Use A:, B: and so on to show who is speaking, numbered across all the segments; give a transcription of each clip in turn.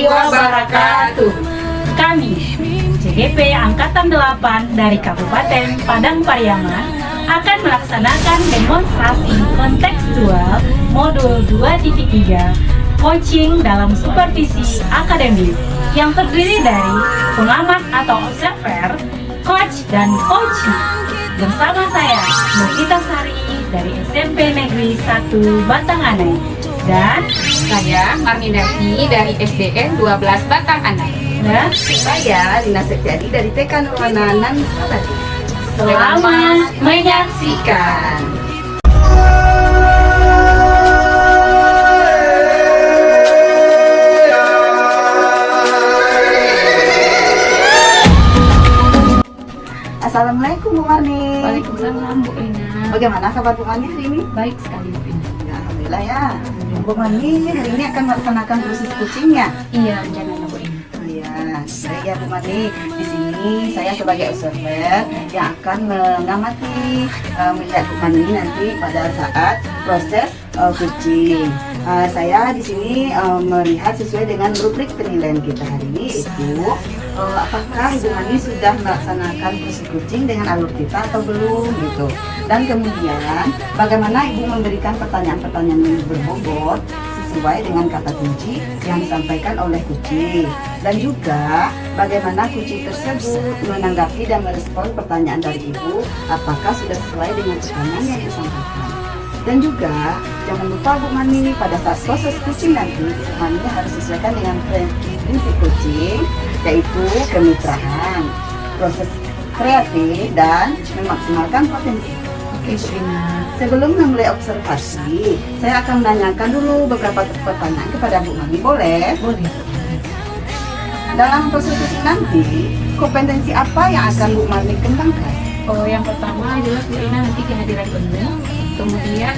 A: warahmatullahi wabarakatuh.
B: Kami, CGP Angkatan 8 dari Kabupaten Padang Pariaman akan melaksanakan demonstrasi kontekstual modul 2.3 coaching dalam supervisi akademik yang terdiri dari pengamat atau observer, coach, dan coachee. Bersama saya, Novita Sari dari SMP Negeri 1 Batanganai, dan
A: Saya Marminati dari SDN 12 Batanganai.
B: dan
C: Saya Lina Septiadi dari TK Nurwana Nansabati.
B: selamat
A: menyaksikan.
C: Assalamualaikum Bu Marni.
A: Waalaikumsalam Bu Ina.
C: Bagaimana kabar Bu Marni hari ini?
A: Baik sekali Bu Ina.
C: Ya, Alhamdulillah ya. Bu Marni hari ini akan melaksanakan proses coachingnya.
A: Iya, rencananya Bu Ina.
C: Oh ya, baik ya Bu Marni. Di sini saya sebagai observer yang akan mengamati melihat Bu Marni nanti pada saat proses coaching. Saya di sini melihat sesuai dengan rubrik penilaian kita hari ini, yaitu apakah Ibu Marni sudah melaksanakan proses coaching dengan alur kita atau belum gitu. Dan kemudian bagaimana Ibu memberikan pertanyaan-pertanyaan yang berbobot sesuai dengan kata kunci yang disampaikan oleh coaching, dan juga bagaimana coaching tersebut menanggapi dan merespon pertanyaan dari Ibu, apakah sudah sesuai dengan pertanyaan yang disampaikan. Dan juga jangan lupa Bu Marni, pada saat proses coaching nanti Bu Marni harus sesuaikan dengan prinsip coaching, yaitu kemitraan, proses kreatif, dan memaksimalkan potensi.
A: Oke Bu Ina.
C: Sebelum memulai observasi, saya akan menanyakan dulu beberapa pertanyaan kepada Bu Marni, boleh?
A: Boleh.
C: Dalam proses coaching nanti, kompetensi apa yang akan Bu Marni kembangkan?
A: Oh, yang pertama jelas Bu Ina nanti kehadiran penuh, kemudian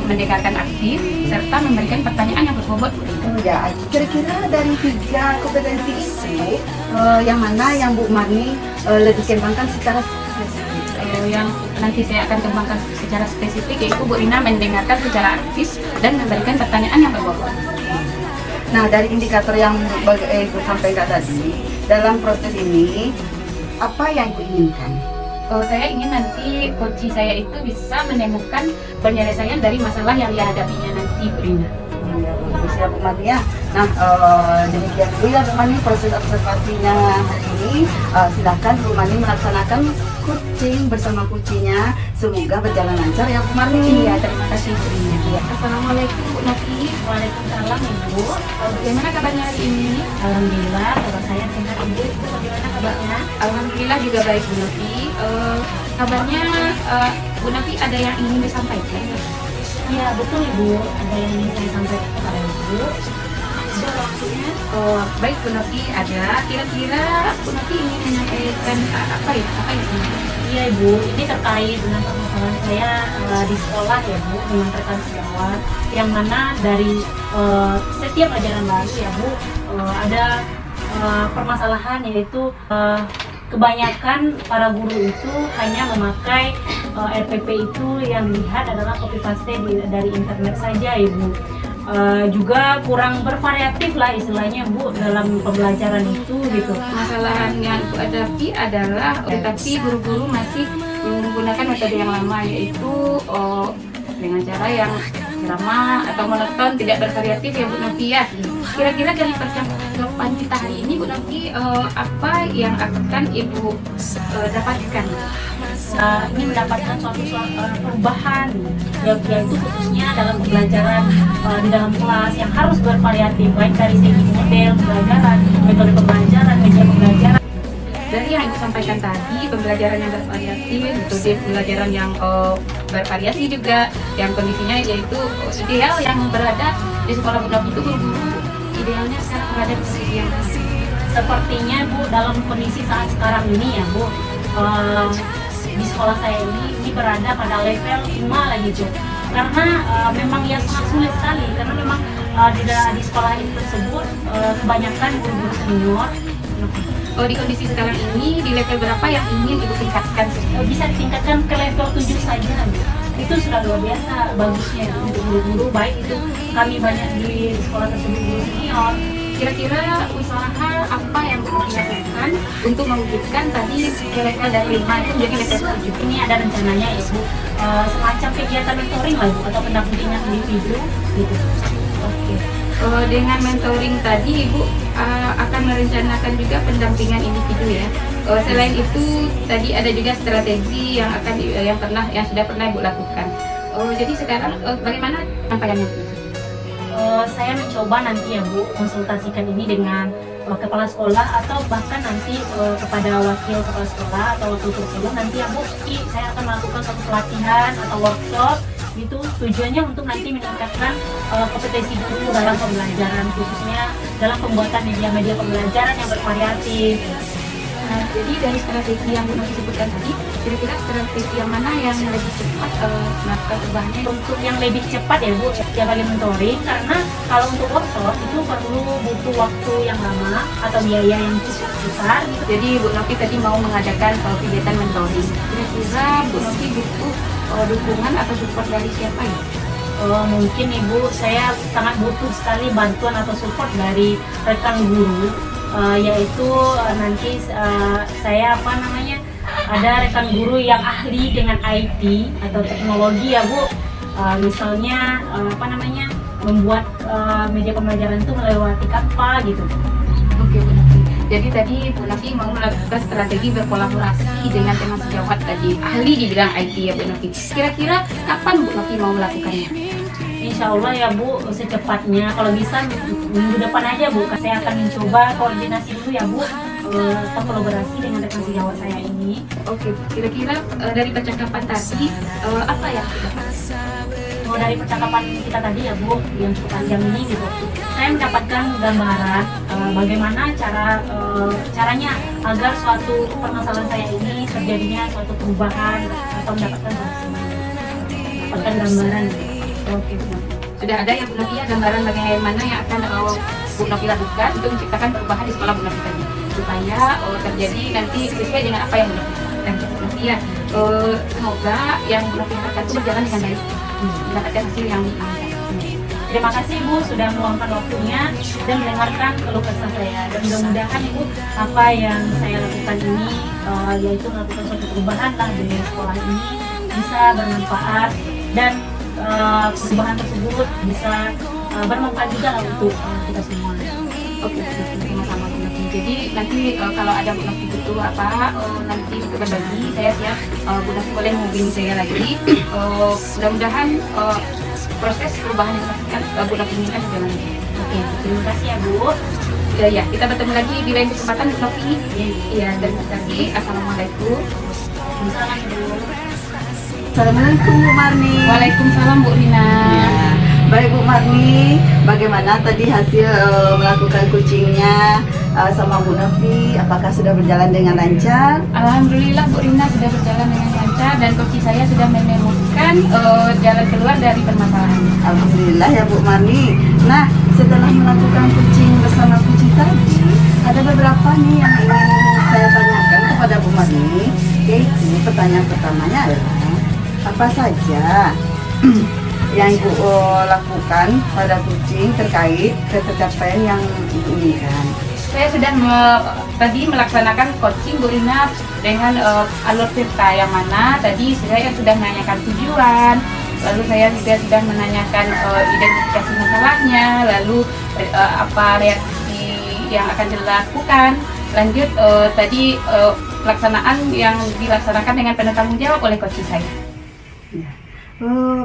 A: mendengarkan aktif, serta memberikan pertanyaan yang berbobot Bu Ina.
C: Ya, kira-kira dari 3 kompetensi itu, yang mana yang Bu Marni lebih kembangkan secara spesifik?
A: Yang nanti saya akan kembangkan secara spesifik yaitu Bu Ina mendengarkan secara aktif dan memberikan pertanyaan yang berbobot.
C: Nah, dari indikator yang Ibu sampaikan tadi, dalam proses ini, apa yang Ibu inginkan?
A: Saya ingin nanti coach saya itu bisa menemukan penyelesaian dari masalah yang dihadapinya nanti Bu Ina.
C: Ya, bagus ya Bu Marni ya. Nah, demikian dulu ya Bu Marni proses observasinya hari ini. Silakan Bu Marni melaksanakan coaching bersama coachingnya. Semoga berjalan lancar ya Bu Marni.
A: Iya, terima kasih Bu Ina.
C: Iya.
A: Assalamualaikum Bu Novi.
B: Waalaikumsalam Ibu.
A: Bagaimana kabarnya hari ini?
B: Alhamdulillah, kabar saya sehat Ibu. Bagaimana kabarnya?
A: Alhamdulillah juga baik Bu Novi. Kabarnya Bu Novi ada yang ingin disampaikan?
B: Iya betul Ibu, ada yang ingin saya sampaikan kepada Ibu.
A: Sudah waktunya. Baik Bu Novi, ada. Kira-kira Bu Novi ingin menyampaikan apa ya? Apa itu?
B: Iya Ibu, ini terkait dengan permasalahan saya di sekolah ya Bu, dengan rekan sejawat, yang mana dari setiap ajaran baru ya Bu, ada permasalahan, yaitu kebanyakan para guru itu hanya memakai RPP itu yang dilihat adalah copy paste dari internet saja Ibu. Juga kurang bervariatif lah istilahnya Bu dalam pembelajaran itu gitu.
A: Masalah yang Bu hadapi adalah tetapi guru-guru masih menggunakan metode yang lama, yaitu dengan cara yang drama atau monoton, tidak bervariatif ya Bu Novi ya. Kira-kira dari percakapan kita hari ini Bu Novi, apa yang akan Ibu dapatkan?
B: Ini mendapatkan suatu perubahan yaitu khususnya dalam pembelajaran di dalam kelas yang harus bervariatif, baik dari segi model pembelajaran, metode pembelajaran, media pembelajaran.
A: Dari yang Ibu sampaikan tadi, pembelajaran yang bervariatif, metode pembelajaran yang bervariasi juga, yang kondisinya yaitu ideal yang berada di sekolah Bu Novi itu guru-guru idealnya sekarang berada di posisi yang
B: Sepertinya Bu dalam kondisi saat sekarang ini ya Bu, di sekolah saya ini berada pada level 5 lagi Bu, karena memang ya sangat sulit sekali, karena memang di sekolah itu tersebut kebanyakan guru-guru senior.
A: di kondisi sekarang ini di level berapa yang ingin Ibu tingkatkan?
B: Bisa ditingkatkan ke level 7 saja Bu. Itu sudah luar biasa bagusnya untuk guru-guru, baik itu kami banyak di sekolah tersebut guru senior,
A: kira-kira usaha apa yang Bu Novi lakukan untuk mewujudkan tadi level dari 5 itu menjadi level 7?
B: Ini ada rencananya ya Bu, semacam kegiatan mentoring lah Bu, atau pendampingan individu gitu.
A: Oke. Dengan mentoring tadi Ibu akan merencanakan juga pendampingan individu ya. Selain itu tadi ada juga strategi yang akan yang sudah pernah Ibu lakukan. Jadi sekarang bagaimana penyampaiannya?
B: Saya mencoba nanti ya Bu konsultasikan ini dengan kepala sekolah atau bahkan nanti kepada wakil kepala sekolah atau wakil guru nanti ya Bu, saya akan melakukan suatu pelatihan atau workshop itu tujuannya untuk nanti meningkatkan kompetensi guru dalam pembelajaran, khususnya dalam pembuatan media-media pembelajaran yang bervariatif.
A: Nah, jadi dari strategi yang Bu Novi sebutkan tadi, kira-kira strategi yang mana yang lebih cepat melakukan perubahannya?
B: Untuk yang lebih cepat ya Bu, ya bagi mentoring, karena kalau untuk workshop itu perlu butuh waktu yang lama atau biaya yang cukup besar gitu.
A: Jadi Bu Novi tadi mau mengadakan kegiatan mentoring. Kira-kira Bu Novi butuh dukungan atau support dari siapa ya?
B: Mungkin Ibu, saya sangat butuh sekali bantuan atau support dari rekan guru, yaitu nanti saya ada rekan guru yang ahli dengan IT atau teknologi ya Bu, misalnya membuat media pembelajaran itu melewati Canva gitu.
A: Oke Bu Novi. Jadi tadi Bu Novi mau melakukan strategi berkolaborasi dengan teman sejawat tadi, ahli di bidang IT ya Bu Novi. Kira-kira kapan Bu Novi mau melakukannya?
B: Insya Allah ya Bu, secepatnya. Kalau bisa minggu depan aja Bu, saya akan mencoba koordinasi dulu ya Bu, atau kolaborasi dengan rekan sejawat saya ini.
A: Oke, kira-kira dari percakapan tadi apa ya?
B: Dari percakapan kita tadi ya Bu, yang cukup panjang ini gitu, saya mendapatkan gambaran bagaimana caranya agar suatu permasalahan saya ini terjadinya suatu perubahan atau mendapatkan gambaran gitu.
A: Oke, Bu Novi. Sudah ada ya Bu Novi ya gambaran bagaimana yang akan Bu Novi lakukan untuk menciptakan perubahan di sekolah Bu Novi tadi, supaya terjadi nanti sesuai dengan apa yang Bu Novi lakukan Bu Novi ya. Semoga yang Bu Novi lakukan itu berjalan dengan baik, mendapatkan hasil yang diinginkan.
B: Terima kasih Ibu sudah meluangkan waktunya dan mendengarkan keluh kesah saya, dan mudah-mudahan Ibu apa yang saya lakukan ini yaitu melakukan suatu perubahan lah di sekolah ini bisa bermanfaat, dan perubahan tersebut bisa bermanfaat juga lah untuk kita semua.
A: Oke, sama-sama Bu Novi. Jadi nanti kalau ada Bu Novi butuh apa nanti untuk berbagi, saya siap. Bu Novi boleh menghubungi saya lagi. Mudah-mudahan proses perubahan yang dilakukan Bu Novi inginkan berjalan.
B: Oke, terima kasih ya Bu.
A: Ya, kita bertemu lagi di lain kesempatan Bu Novi. Iya, terima kasih. Assalamualaikum.
C: Assalamualaikum Bu Marni.
A: Waalaikumsalam Bu Rina.
C: Ya. Baik Bu Marni, bagaimana tadi hasil melakukan coachingnya sama Bu Novi? Apakah sudah berjalan dengan lancar?
A: Alhamdulillah Bu Rina sudah berjalan dengan lancar dan coach saya sudah menemukan jalan keluar dari permasalahan.
C: Alhamdulillah ya Bu Marni. Nah, setelah melakukan coaching bersama coach tadi, ada beberapa nih yang ingin saya tanyakan kepada Bu Marni. Yaitu pertanyaan pertamanya adalah apa saja yang Ibu lakukan pada coaching terkait pencapaian yang Ibu inginkan?
A: Saya sudah tadi melaksanakan coaching Bu Rina dengan alur cerita yang mana tadi saya sudah menanyakan tujuan, lalu saya juga sudah menanyakan identifikasi masalahnya, lalu apa reaksi yang akan dilakukan. Lanjut tadi pelaksanaan yang dilaksanakan dengan penuh tanggung jawab oleh coach saya.
C: Ya.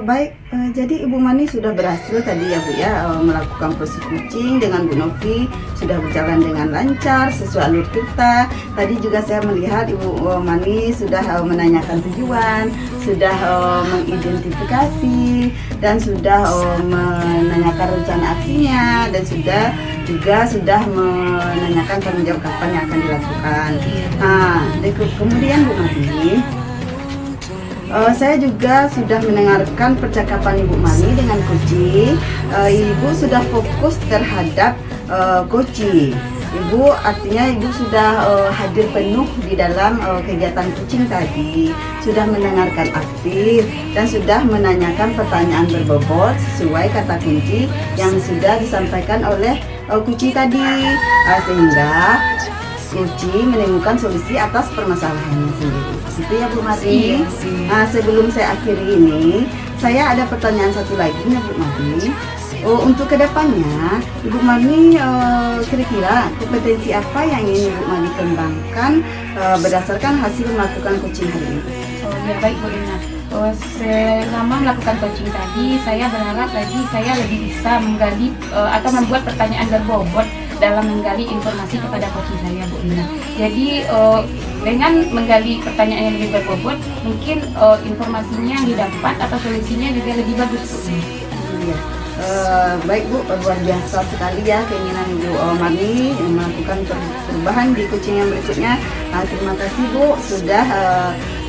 C: Baik, jadi Ibu Mani sudah berhasil tadi ya Bu ya melakukan proses coaching dengan Bu Novi, sudah berjalan dengan lancar sesuai alur kita. Tadi juga saya melihat Ibu Mani sudah menanyakan tujuan, sudah mengidentifikasi, dan sudah menanyakan rencana aksinya, dan sudah menanyakan tanggung jawab kapan yang akan dilakukan. Nah, kemudian Bu Mani, saya juga sudah mendengarkan percakapan Ibu Mani dengan coaching. Ibu sudah fokus terhadap coaching. Ibu artinya Ibu sudah hadir penuh di dalam kegiatan coaching tadi, sudah mendengarkan aktif dan sudah menanyakan pertanyaan berbobot sesuai kata kunci yang sudah disampaikan oleh Kuci tadi, sehingga Kuci menemukan solusi atas permasalahannya sendiri. Itu ya Bu Mari. Sebelum saya akhiri ini, saya ada pertanyaan satu lagi ya Bu Mari. Untuk kedepannya, Ibu Mani kira-kira kompetensi apa yang ingin Ibu Mani kembangkan berdasarkan hasil melakukan coaching hari ini?
A: Ya baik Bu Lina. Selama melakukan coaching tadi, saya berharap lagi saya lebih bisa menggali atau membuat pertanyaan berbobot dalam menggali informasi kepada coaching saya Bu Lina. Jadi dengan menggali pertanyaan yang lebih berbobot, mungkin informasinya yang didapat atau solusinya juga lebih bagus Bu Lina.
C: Iya. Baik Bu, luar biasa sekali ya keinginan Ibu Mani melakukan perubahan di coaching yang berikutnya. Terima kasih Bu sudah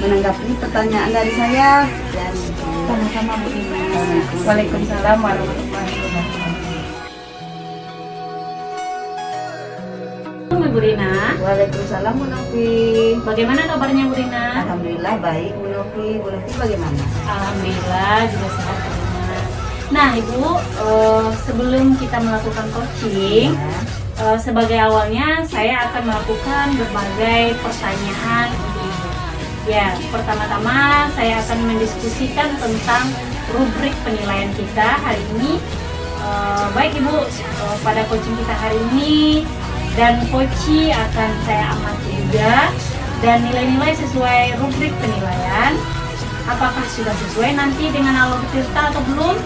C: menanggapi pertanyaan dari saya. Dan
A: Sama-sama Bu Lina. Waalaikumsalam warahmatullahi wabarakatuh.
B: Bu Rina,
C: Waalaikumsalam Bu Novi.
B: bagaimana kabarnya Bu Rina?
C: Alhamdulillah baik Bu Novi. Bu Novi bagaimana?
B: Alhamdulillah juga sehat Bu Rina. Nah Ibu, sebelum kita melakukan coaching, sebagai awalnya saya akan melakukan berbagai pertanyaan untuk Ibu. Ya, pertama-tama saya akan mendiskusikan tentang rubrik penilaian kita hari ini. Baik Ibu, pada coaching kita hari ini dan coaching akan saya amati juga dan nilai-nilai sesuai rubrik penilaian. Apakah sudah sesuai nanti dengan alur tirta atau belum?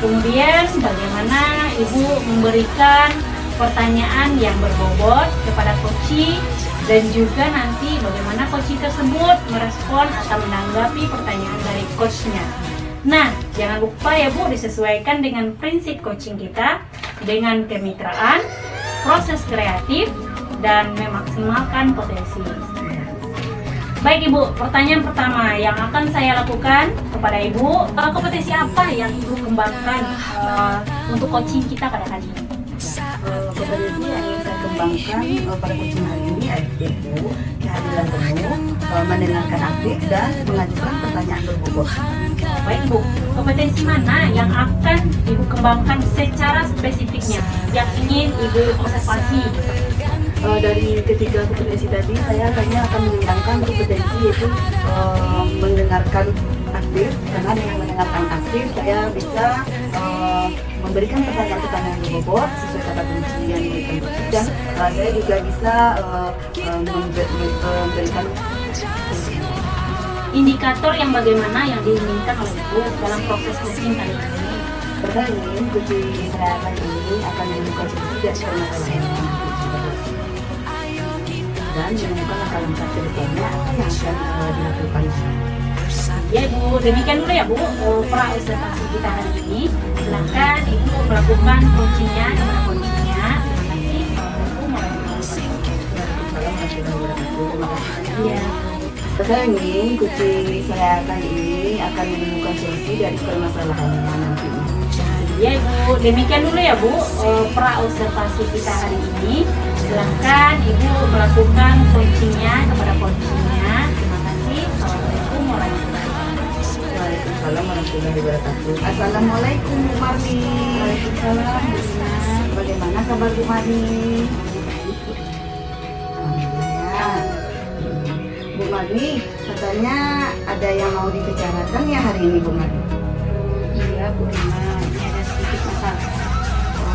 B: Kemudian bagaimana Ibu memberikan pertanyaan yang berbobot kepada coaching dan juga nanti bagaimana coaching tersebut merespon atau menanggapi pertanyaan dari coachnya. Nah, jangan lupa ya Bu, disesuaikan dengan prinsip coaching kita dengan kemitraan, proses kreatif, dan memaksimalkan potensi. Baik Ibu, pertanyaan pertama yang akan saya lakukan kepada Ibu, kompetensi apa yang Ibu kembangkan untuk coaching kita pada hari ini?
C: Kompetensi yang ingin saya kembangkan pada coaching hari ini yaitu kehadiran penuh, mendengarkan aktif dan mengajukan pertanyaan berbobot.
B: Baik Ibu, kompetensi mana yang akan Ibu kembangkan secara spesifiknya yang ingin Ibu observasi?
C: Dari ketiga kompetensi tadi, saya hanya akan mengembangkan kompetensi yaitu mendengarkan aktif, karena dengan mendengarkan aktif saya bisa memberikan pertanyaan-pertanyaan yang berbobot sesuai kata kunci yang diberikan coach, dan saya juga bisa memberikan
B: Indikator yang bagaimana yang diinginkan oleh Ibu dalam proses coaching kali ini?
C: Saya ingin coaching saya kali ini akan menemukan solusi dari permasalahan dan menemukan langkah-langkah ke depannya apa yang akan dilakukan.
B: Ya Ibu, demikian dulu ya Bu pra observasi kita hari ini. Silahkan Ibu melakukan coachingnya kepada coachingnya. Terima kasih. Assalamualaikum warahmatullahi wabarakatuh. Iya.
C: Saya ingin coaching saya kali ini akan menemukan solusi dari permasalahannya nanti.
B: Ya Ibu, demikian dulu ya Bu pra observasi kita hari ini. Silahkan Ibu melakukan coachingnya kepada coachingnya. Terima kasih. Assalamualaikum warahmatullahi wabarakatuh.
C: Waalaikumsalam warahmatullahi wabarakatuh. Assalamualaikum Bu Marni.
A: Waalaikumsalam Bu Lina.
C: Bagaimana kabar Bu Marni? Alhamdulillah. Bu Marni, katanya ada yang mau dibicarakan ya hari ini Bu Marni?
A: Iya Bu Lina, ini ada sedikit masalah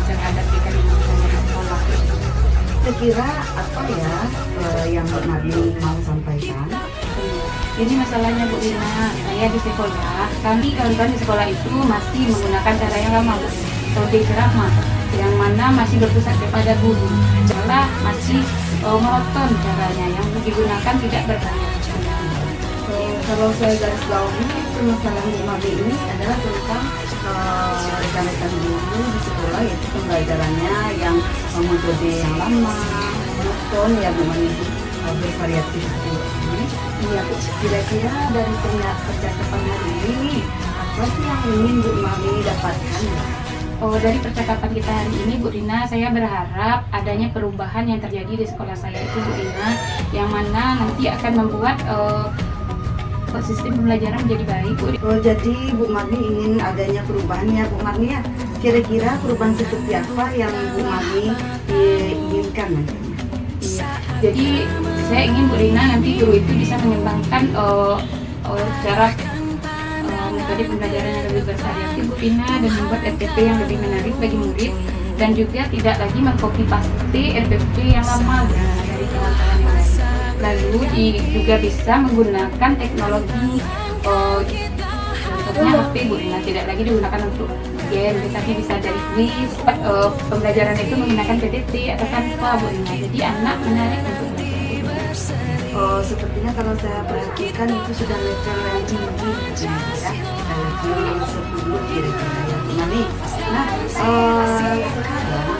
A: terhadap kita di sekolah.
C: Kira-kira apa ya yang Bu Marni mau sampaikan?
A: Jadi masalahnya Bu Lina, saya di sekolah, kami kawan-kawan di sekolah itu masih menggunakan cara yang lama Bu, lebih ceramah, yang mana masih berpusat kepada guru, malah masih monoton caranya, yang digunakan tidak bervariasi.
C: Kalau saya garis bawahi, permasalahan Bu Marni ini adalah tentang rekan-rekan guru di sekolah, yaitu pembelajarannya yang metode yang lama, monoton ya Bu Marni, bervariatif seperti ini. Iya, kira-kira dari percakapan hari ini apa sih yang ingin Bu Marni dapatkan?
A: dari percakapan kita hari ini Bu Rina, saya berharap adanya perubahan yang terjadi di sekolah saya itu Bu Rina, yang mana nanti akan membuat sistem pembelajaran menjadi baik Bu.
C: Jadi Bu Marni ingin adanya perubahan ya Bu Marni ya. Kira-kira perubahan seperti apa yang Bu Marni inginkan nantinya?
A: Iya. Jadi saya ingin Bu Rina nanti guru itu bisa mengembangkan cara metode pembelajaran yang lebih bervariasi Bu Rina, dan membuat RPP yang lebih menarik bagi murid, dan juga tidak lagi mengcopy paste RPP yang lama Bu Rina dari kawan-kawan yang lain. Lalu juga bisa menggunakan teknologi contohnya HP Bu Rina, tidak lagi digunakan untuk game, tetapi bisa dari quiz. Pembelajaran itu menggunakan PPT atau Canva Bu Rina, jadi anak menarik untuk belajar.
C: Sepertinya kalau saya perhatikan itu sudah level yang tinggi ya, level 10 kira-kira ya Bu Marni. Nah, sekarang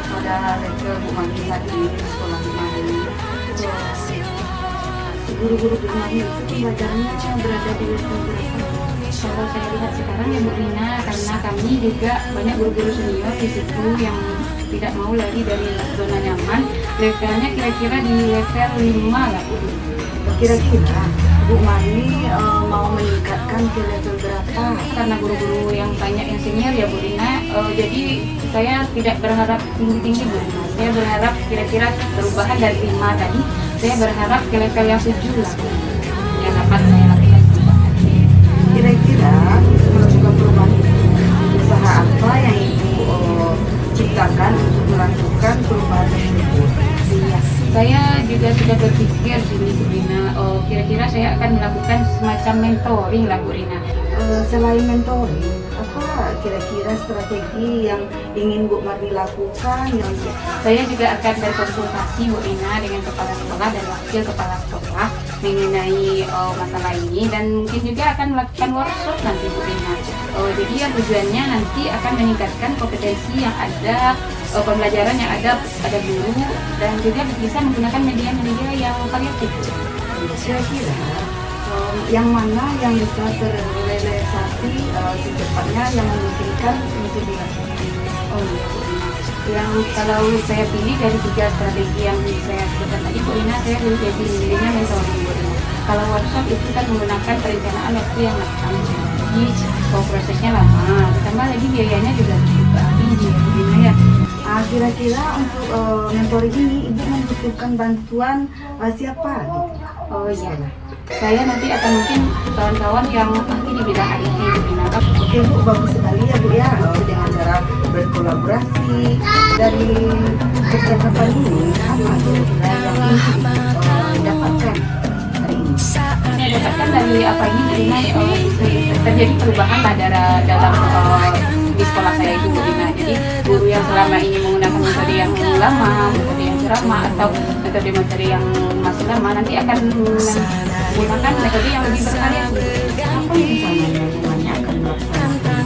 C: pada level Bu Marni saat ini di sekolah Bu Marni, guru-guru Bu Marni itu pembelajarannya berada di level berapa?
A: Kalau saya lihat sekarang ya Bu Rina, karena kami juga banyak guru-guru senior di situ yang tidak mau lari dari zona nyaman, levelnya kira-kira di level 5 lah Bu.
C: Kira-kira Bu Marni mau meningkatkan ke level berapa?
A: Karena guru-guru yang banyak yang senior ya Bu Rina, jadi saya tidak berharap tinggi-tinggi Bu Rina. Saya berharap kira-kira perubahan dari 5 tadi, saya berharap ke level yang 7 lah Bu, yang dapat saya lakukan perubahan.
C: Kira-kira untuk melakukan perubahan itu, usaha apa yang Ibu ciptakan untuk melakukan perubahan tersebut?
A: Iya, saya juga sudah berpikir sini Bu Rina, kira-kira saya akan melakukan semacam mentoring lah Bu Rina.
C: Selain mentoring, apa kira-kira strategi yang ingin Bu Marni lakukan yang
A: Saya juga akan berkonsultasi Bu Rina dengan kepala sekolah dan wakil kepala sekolah mengenai masalah ini, dan mungkin juga akan melakukan workshop nanti Bu Rina. Jadi yang tujuannya nanti akan meningkatkan kompetensi yang ada, pembelajaran yang ada pada guru, dan juga bisa menggunakan media-media yang variatif.
C: kira-kira yang mana yang bisa terrealisasi secepatnya yang memungkinkan untuk dilakukan?
A: Oh iya Bu Rina. Yang kalau saya pilih dari 3 strategi yang saya sebutkan tadi Bu Rina, saya lebih pilihnya mentoring Bu Rina. Kalau workshop itu kan menggunakan perencanaan waktu yang matang, jadi prosesnya lama, ditambah lagi biayanya juga cukup tinggi Bu Rina ya.
C: Kira-kira untuk mentoring ini Ibu membutuhkan bantuan siapa gitu?
A: Oh iya, saya nanti akan mungkin kawan-kawan yang ahli di bidang IT Bu Rina.
C: Oke Bu, bagus sekali ya Bu ya, dengan cara berkolaborasi. Dari percakapan ini apa kira-kira yang ingin didapatkan hari ini?
A: Saya dapatkan dari apa ini Bu Rina, terjadi perubahan lah dalam di sekolah saya itu Bu Rina. Jadi guru yang selama ini menggunakan metode yang lama, metode yang ceramah, atau metode-metode yang masih lama, nanti akan menggunakan metode yang lebih bervariasi.
C: Apa yang misalnya hubungannya akan melaksanakan?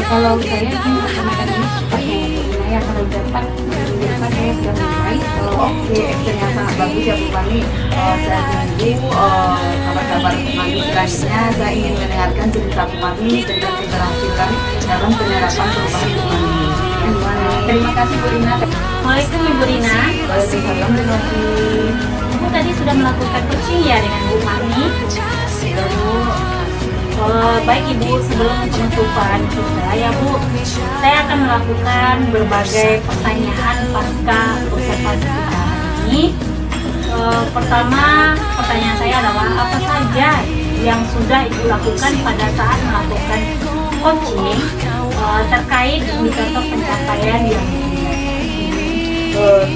A: Kalau saya ingin melaksanakan ini secepatnya Bu Rina ya, kalau dapat minggu depan saya sudah mulai.
C: Oke, action yang sangat bagus ya Bu Marni. Saya tunggu kabar-kabar Bu Marni selanjutnya. Saya ingin mendengarkan cerita Bu Marni tentang keberhasilan dalam penerapan perubahan Bu Marni.
A: Terima kasih Bu Rina.
B: Waalaikumsalam Ibu Rina.
C: Waalaikumsalam, terima kasih.
B: Ibu tadi sudah melakukan coaching ya dengan Bu Marni. Lalu baik Ibu, sebelum penutupan kita ya Bu, saya akan melakukan berbagai pertanyaan pasca observasi kita hari ini. Pertama, pertanyaan saya adalah apa saja yang sudah Ibu lakukan pada saat melakukan coaching terkait indikator pencapaian yang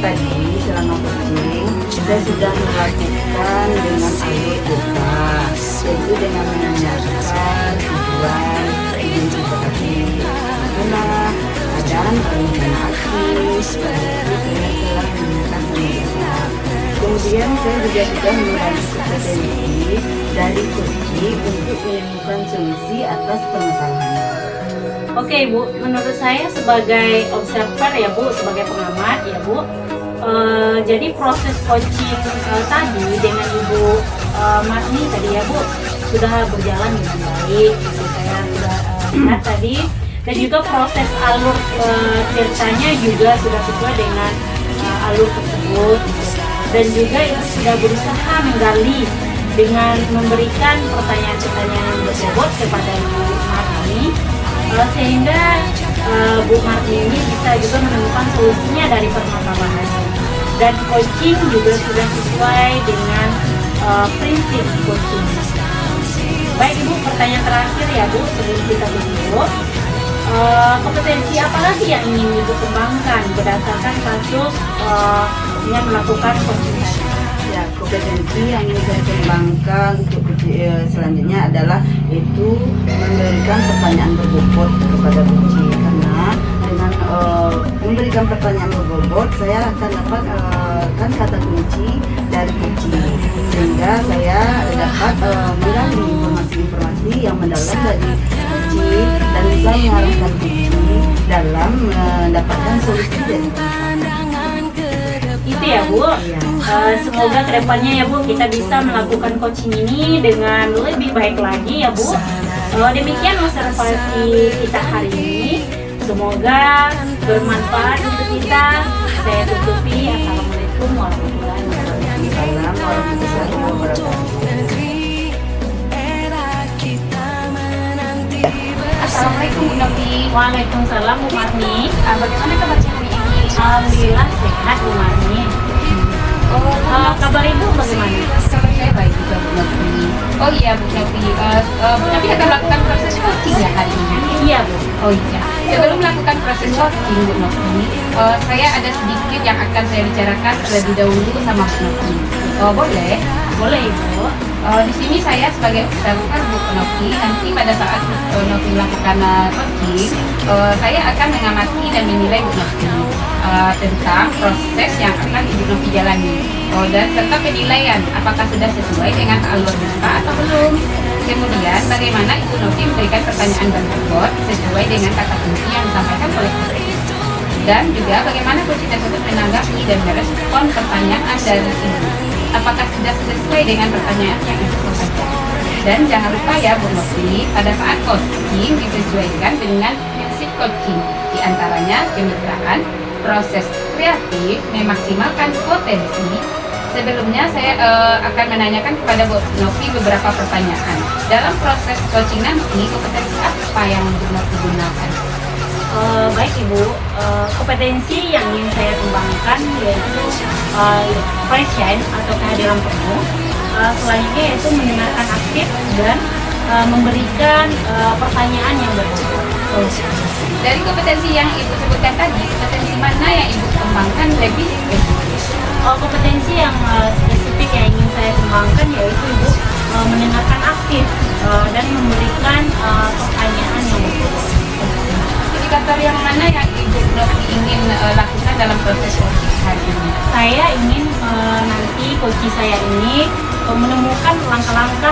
C: Tadi selama coaching saya sudah melakukan dengan alur kita, yaitu dengan menanyakan tujuan, identifikasi adalah dan rencana aksi. Seperti saya telah menemukan pembahasan. Kemudian saya juga sudah mengurangi kompetensi dari coaching untuk menemukan solusi atas permasalahan.
B: Oke Bu, menurut saya sebagai observer ya Bu, sebagai pengamat ya Bu, jadi proses coaching tadi dengan Ibu Marni tadi ya Bu sudah berjalan dengan baik. Jadi saya sudah lihat tadi dan juga proses alur ceritanya juga sudah sesuai dengan alur tersebut, dan juga Ibu sudah berusaha menggali dengan memberikan pertanyaan-pertanyaan yang berbobot kepada Ibu Marni, sehingga Bu Marni ini bisa juga menemukan solusinya dari permasalahan, dan coaching juga sudah sesuai dengan prinsip coaching. Baik Ibu, pertanyaan terakhir ya Bu sebelum kita tutup. Kompetensi apa lagi yang ingin Ibu kembangkan berdasarkan kasus dengan melakukan coaching tadi?
C: Ya, kompetensi yang ingin saya kembangkan untuk selanjutnya adalah itu memberikan pertanyaan berbobot kepada coaching, karena dengan memberikan pertanyaan berbobot saya akan dapat kan kata kunci dari coaching, sehingga saya dapat menggali informasi-informasi yang mendalam dari coaching dan bisa mengarahkan coaching dalam mendapatkan solusi dari permasalahan.
B: Itu ya Bu. Semoga kedepannya ya Bu kita bisa melakukan coaching ini dengan lebih baik lagi ya Bu. Demikian observasi kita hari ini. Semoga bermanfaat untuk kita. Saya tutupi. Assalamualaikum warahmatullahi wabarakatuh.
A: Assalamualaikum Bu Novi.
B: Waalaikumsalam Bu Marni.
A: Bagaimana kabarnya hari ini?
B: Alhamdulillah sehat Bu Marni. Kabar Ibu bagaimana?
A: Kabar saya baik juga Bu Novi. Oh iya Bu Novi, Bu Novi akan melakukan proses coaching ya hari ini?
B: Iya Bu.
A: Oh iya. Sebelum melakukan proses coaching Bu Novi, saya ada sedikit yang akan saya bicarakan terlebih dahulu sama Bu Novi. Boleh?
B: Boleh Ibu.
A: Di sini saya sebagai observer Bu Novi, nanti pada saat Bu Novi melakukan coaching, saya akan mengamati dan menilai Bu Novi tentang proses yang akan Ibu Novi jalani, dan serta penilaian apakah sudah sesuai dengan alur cerita atau belum. Kemudian bagaimana Ibu Novi memberikan pertanyaan berbobot sesuai dengan kata kunci yang disampaikan oleh coach, dan juga bagaimana coach tersebut menanggapi dan merespon pertanyaan dari Ibu. Apakah sudah sesuai dengan pertanyaan yang Ibu sampaikan. Dan jangan lupa ya Bu Novi, pada saat coaching disesuaikan dengan prinsip coaching, diantaranya kemitraan, proses kreatif, memaksimalkan potensi. Sebelumnya saya akan menanyakan kepada Bu Novi beberapa pertanyaan. Dalam proses coaching nanti, kompetensi apa yang Bu Novi gunakan?
B: Baik Ibu, kompetensi yang ingin saya kembangkan yaitu presence atau kehadiran penuh. Selanjutnya yaitu mendengarkan aktif dan memberikan pertanyaan yang berbobot.
A: Dari kompetensi yang Ibu sebutkan tadi, kompetensi mana yang Ibu kembangkan lebih spesifik?
B: Kompetensi yang spesifik yang ingin saya kembangkan yaitu Ibu mendengarkan aktif dan memberikan pertanyaan yang berbobot.
A: Indikator yang mana yang Ibu Novi ingin lakukan dalam proses coaching hari ini?
B: Saya ingin nanti coaching saya ini menemukan langkah-langkah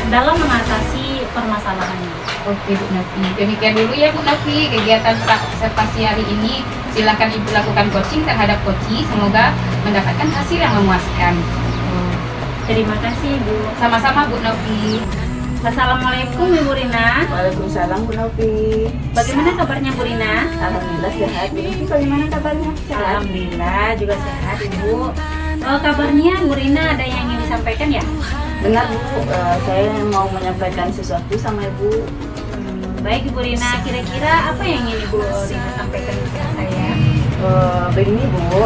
B: dalam mengatasi permasalahannya.
A: Oke Bu Novi, demikian dulu ya Bu Novi kegiatan observasi hari ini. Silakan Ibu lakukan coaching terhadap coaching, semoga mendapatkan hasil yang memuaskan.
B: Terima kasih Bu.
A: Sama-sama Bu Novi.
B: Assalamualaikum Ibu Rina.
C: Waalaikumsalam Bu Novi.
B: Bagaimana kabarnya Bu Rina?
C: Alhamdulillah sehat. Bu Novi bagaimana kabarnya? Sehat.
B: Alhamdulillah juga sehat Ibu. Kabarnya Bu Rina ada yang ingin disampaikan ya?
C: Benar Bu, saya mau menyampaikan sesuatu sama Ibu.
B: Baik Ibu Rina, kira-kira apa yang ingin Ibu Rina sampaikan kepada saya?
C: Begini Bu,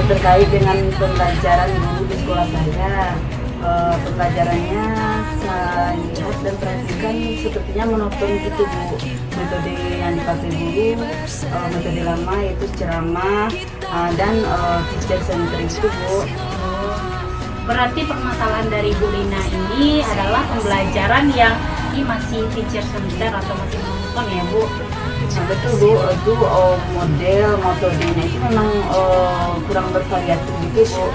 C: terkait dengan pembelajaran guru di sekolah saya. Pembelajarannya saya lihat dan perhatikan sepertinya monoton gitu Bu. Metode yang dipakai guru, metode lama yaitu ceramah dan teacher center itu Bu.
B: Berarti permasalahan dari Bu Rina ini adalah pembelajaran yang ini masih teacher center atau masih monoton ya Bu?
C: Nah, betul Bu, itu model metodenya itu memang kurang bervariatif gitu Bu.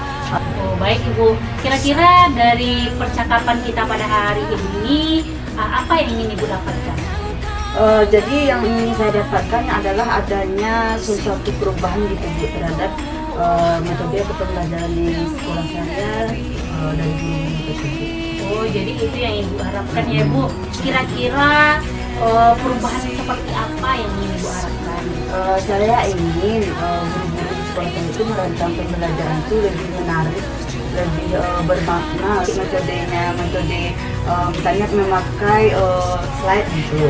B: Baik Ibu, kira-kira dari percakapan kita pada hari ini apa yang ingin Ibu dapatkan?
C: Jadi yang ingin saya dapatkan adalah adanya sesuatu perubahan gitu Bu terhadap metode atau pembelajaran di sekolah saya dari guru tersebut.
B: Oh, jadi itu yang Ibu harapkan ya Bu. Kira-kira perubahan seperti apa yang ingin Ibu harapkan?
C: Saya ingin guru-guru di sekolah saya itu merancang pembelajaran itu lebih menarik, lebih bermakna. Metode misalnya memakai slide gitu.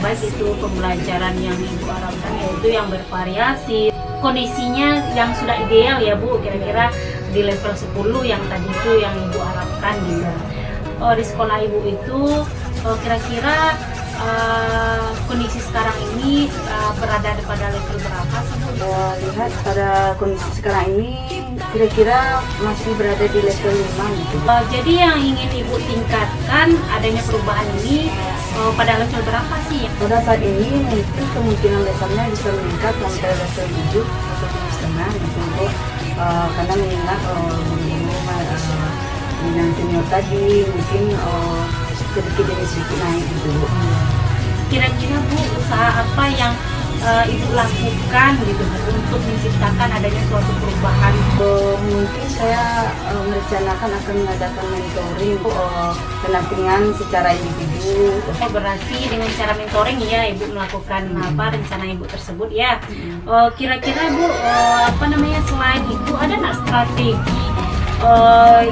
B: Baik itu pembelajaran yang Ibu harapkan yaitu yang bervariasi, kondisinya yang sudah ideal ya Bu, kira-kira di level 10 yang tadi itu yang Ibu harapkan gitu. Di sekolah Ibu itu kira-kira kondisi sekarang ini berada pada level berapa sih Bu?
C: Lihat pada kondisi sekarang ini kira-kira masih berada di level 5 gitu.
B: Jadi yang ingin Ibu tingkatkan adanya perubahan ini pada level berapa sih?
C: Pada saat ini mungkin kemungkinan levelnya bisa meningkat sampai level 7 atau 7,5 gitu Bu. Karena mengingat guru-guru yang senior tadi mungkin sedikit demi sedikit naik gitu Bu.
B: Kira-kira Bu, usaha apa yang Ibu lakukan gitu untuk menciptakan adanya suatu perubahan?
C: Mungkin saya merencanakan akan mengadakan mentoring pendampingan secara individu.
B: Berarti dengan cara mentoring ya Ibu melakukan rencana Ibu tersebut ya. Kira-kira Bu, selain itu ada nggak strategi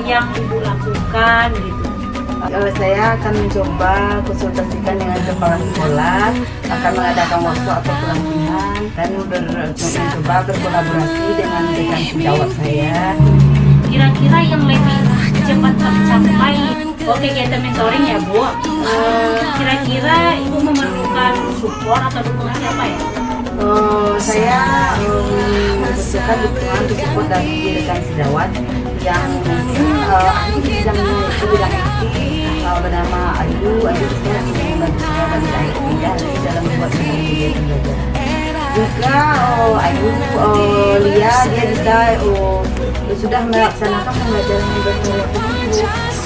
B: yang Ibu lakukan gitu?
C: Saya akan mencoba konsultasikan dengan kepala sekolah, akan mengadakan workshop atau pelatihan, dan mencoba berkolaborasi dengan dekan sejawat saya.
B: Kira-kira yang lebih cepat tercapai kegiatan mentoring ya Bu, kira-kira Ibu memerlukan support atau dukungan siapa ya?
C: Saya membutuhkan dukungan support dari rekan sejawat yang mungkin ahli di bidang IT, bernama Ayu bisa membantu saya dalam IT dan dalam membuat kegiatan belajar. Juga Ayu, Lia dia bisa sudah melaksanakan pembelajaran yang berkualitas.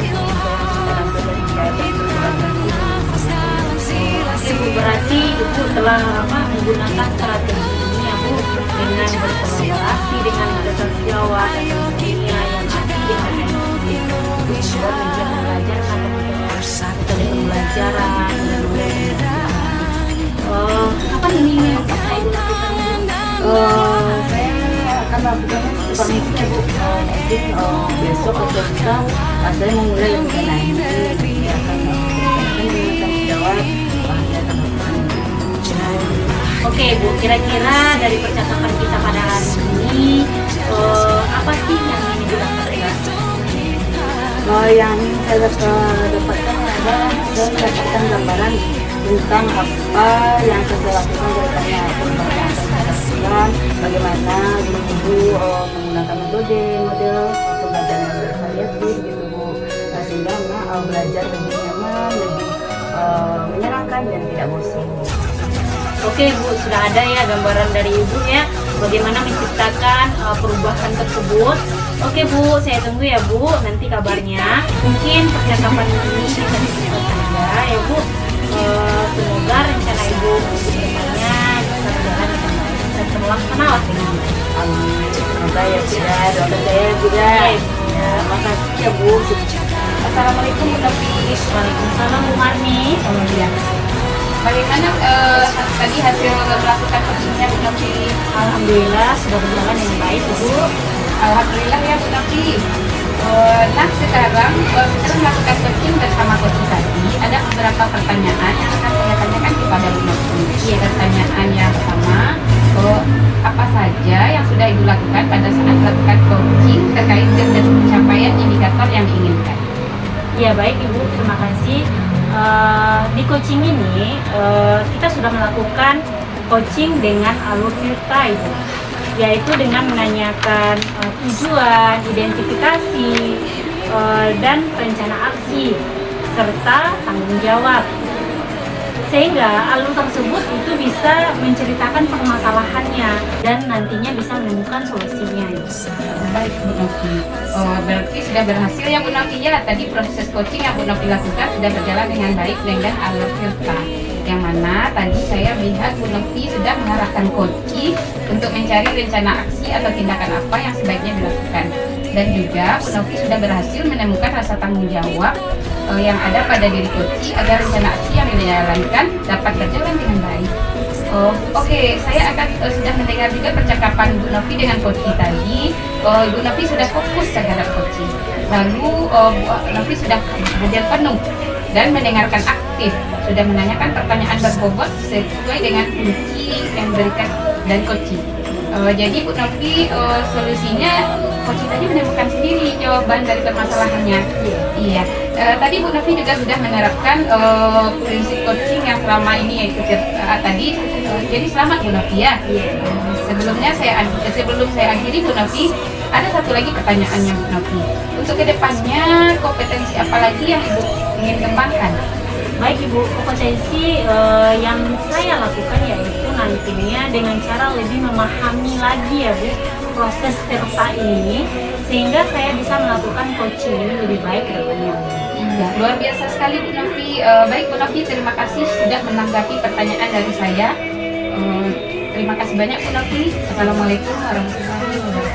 B: Berarti Ibu telah menggunakan strategi ini ya Bu, dengan berkolaborasi dengan rekan sejawat dan tentunya yang ahli dengan IT dan belajar metode pembelajaran. Kapan ini bisa Ibu lakukan?
C: Saya akan melakukannya secepat mungkin ya Bu. Mungkin besok atau lusa saya memulai dengan nanti akan melakukan sejawat.
B: Oke Bu, kira-kira dari percakapan kita pada hari ini apa sih yang ingin didapatkan?
C: Yang saya dapatkan adalah saya mendapatkan gambaran tentang apa yang saya lakukan berkaitan perubahan yang saya lakukan, bagaimana guru menggunakan model pembelajaran yang bervariatif gitu Bu, sehingga belajar lebih nyaman, lebih menyenangkan dan tidak bosan.
B: Oke Bu, sudah ada ya gambaran dari Ibu ya bagaimana menciptakan perubahan tersebut. Oke Bu, saya tunggu ya Bu nanti kabarnya. Mungkin percakapan ini kita disingkat saja ya Bu. Semoga rencana Ibu kedepannya bisa berjalan dengan baik dan terlaksana lah dengan baik.
C: Amin. Semoga ya Bu ya, doakan saya Bu ya. Makasih ya Bu.
B: Assalamualaikum Bu Nafis. Waalaikumsalam Bu Marni.
A: Bagaimana tadi hasil melakukan coachingnya Bu Novi?
B: Alhamdulillah sudah berjalan dengan baik Bu.
A: Alhamdulillah ya Bu Novi. Nah sekarang melakukan coaching bersama coaching tadi ada beberapa pertanyaan yang akan saya tanyakan kepada Bu Novi. Iya, pertanyaan yang pertama, apa saja yang sudah Ibu lakukan pada saat melakukan coaching terkait dengan pencapaian indikator yang diinginkan?
B: Ya baik Ibu, terima kasih. Di coaching ini kita sudah melakukan coaching dengan alur filter Ibu, yaitu dengan menanyakan tujuan, identifikasi, dan rencana aksi serta tanggung jawab, sehingga alur tersebut itu bisa menceritakan permasalahannya dan nantinya bisa menemukan solusinya.
A: Baik Bu Novi, berarti sudah berhasil ya Bu Novi ya. Tadi proses coaching yang Bu Novi lakukan sudah berjalan dengan baik dengan alur filter, yang mana tadi saya lihat Bu Novi sudah mengarahkan coaching untuk mencari rencana aksi atau tindakan apa yang sebaiknya dilakukan. dan juga Bu Novi sudah berhasil menemukan rasa tanggung jawab yang ada pada diri Coach agar rencana aksi yang dijalankan dapat berjalan dengan baik. Oke, saya akan sudah mendengar juga percakapan Bu Novi dengan Coach tadi. Bu Novi sudah fokus terhadap Coach. Lalu Bu Novi sudah hadir penuh dan mendengarkan aktif, sudah menanyakan pertanyaan berbobot sesuai dengan kunci yang diberikan dari Coach. Jadi Bu Novi solusinya Coach tadi menemukan sendiri jawaban dari permasalahannya. Iya. Tadi Bu Novi juga sudah menerapkan prinsip coaching yang selama ini yaitu tadi. Jadi selamat Bu Novi ya. Sebelum saya akhiri Bu Novi, ada satu lagi pertanyaannya Bu Novi. Untuk kedepannya kompetensi apa lagi yang Ibu ingin kembangkan?
B: Baik Ibu, kompetensi yang saya lakukan yaitu nantinya dengan cara lebih memahami lagi ya Bu proses peserta ini, sehingga saya bisa melakukan coaching ini lebih baik ke depannya.
A: Ya, luar biasa sekali Bu Novi. Baik Bu Novi, terima kasih sudah menanggapi pertanyaan dari saya. Terima kasih banyak Bu Novi. Assalamualaikum warahmatullahi wabarakatuh.